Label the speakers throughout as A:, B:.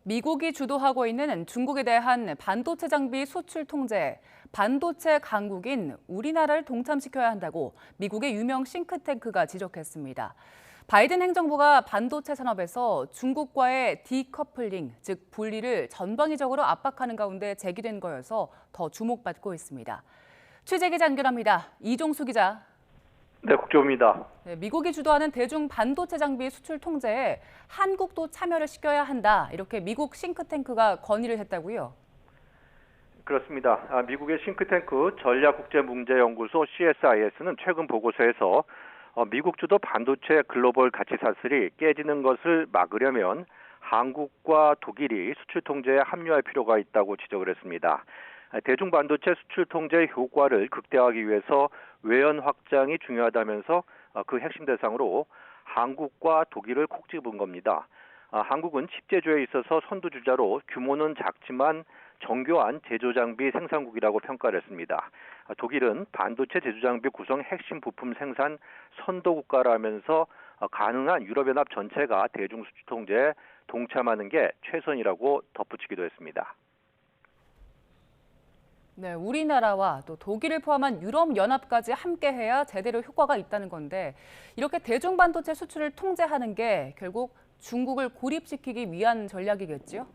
A: 미국이 주도하고 있는 중국에 대한 반도체 장비 수출 통제, 반도체 강국인 우리나라를 동참시켜야 한다고 미국의 유명 싱크탱크가 지적했습니다. 바이든 행정부가 반도체 산업에서 중국과의 디커플링, 즉 분리를 전방위적으로 압박하는 가운데 제기된 거여서 더 주목받고 있습니다. 취재 기자 연결합니다. 이종수 기자.
B: 네, 국조입니다.
A: 네, 미국이 주도하는 대중 반도체 장비 수출 통제에 한국도 참여를 시켜야 한다. 이렇게 미국 싱크탱크가 건의를 했다고요?
B: 그렇습니다. 미국의 싱크탱크 전략국제문제연구소 CSIS는 최근 보고서에서 미국 주도 반도체 글로벌 가치 사슬이 깨지는 것을 막으려면 한국과 독일이 수출 통제에 합류할 필요가 있다고 지적을 했습니다. 대중 반도체 수출 통제 효과를 극대화하기 위해서 외연 확장이 중요하다면서 그 핵심 대상으로 한국과 독일을 콕 집은 겁니다. 한국은 칩 제조에 있어서 선두주자로 규모는 작지만 정교한 제조 장비 생산국이라고 평가를 했습니다. 독일은 반도체 제조 장비 구성 핵심 부품 생산 선도 국가라면서 가능한 유럽연합 전체가 대중 수출 통제에 동참하는 게 최선이라고 덧붙이기도 했습니다.
A: 네, 우리나라와 또 독일을 포함한 유럽연합까지 함께해야 제대로 효과가 있다는 건데 이렇게 대중 반도체 수출을 통제하는 게 결국 중국을 고립시키기 위한 전략이겠죠?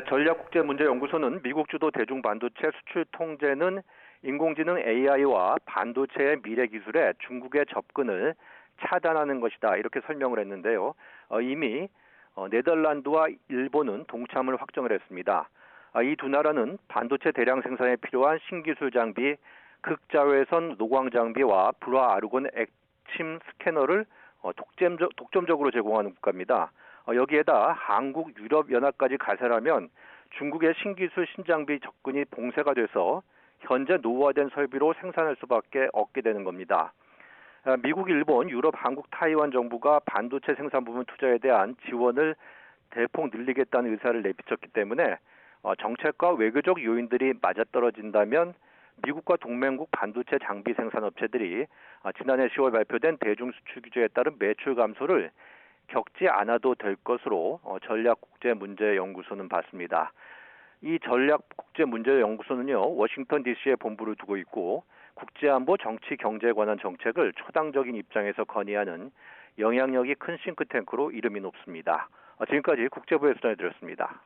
B: 전략국제문제연구소는 미국 주도 대중 반도체 수출 통제는 인공지능 AI와 반도체의 미래 기술에 중국의 접근을 차단하는 것이다. 이렇게 설명을 했는데요. 이미 네덜란드와 일본은 동참을 확정을 했습니다. 이 두 나라는 반도체 대량 생산에 필요한 신기술 장비, 극자외선 노광 장비와 불화 아르곤 액침 스캐너를 독점적으로 제공하는 국가입니다. 여기에다 한국, 유럽연합까지 가세라면 중국의 신기술 신장비 접근이 봉쇄가 돼서 현재 노후화된 설비로 생산할 수밖에 없게 되는 겁니다. 미국, 일본, 유럽, 한국, 타이완 정부가 반도체 생산 부분 투자에 대한 지원을 대폭 늘리겠다는 의사를 내비쳤기 때문에 정책과 외교적 요인들이 맞아떨어진다면 미국과 동맹국 반도체 장비 생산 업체들이 지난해 10월 발표된 대중 수출 규제에 따른 매출 감소를 겪지 않아도 될 것으로 전략국제문제연구소는 봤습니다. 이 전략국제문제연구소는요, 워싱턴 DC에 본부를 두고 있고 국제안보, 정치, 경제에 관한 정책을 초당적인 입장에서 건의하는 영향력이 큰 싱크탱크로 이름이 높습니다. 지금까지 국제부에서 전해드렸습니다.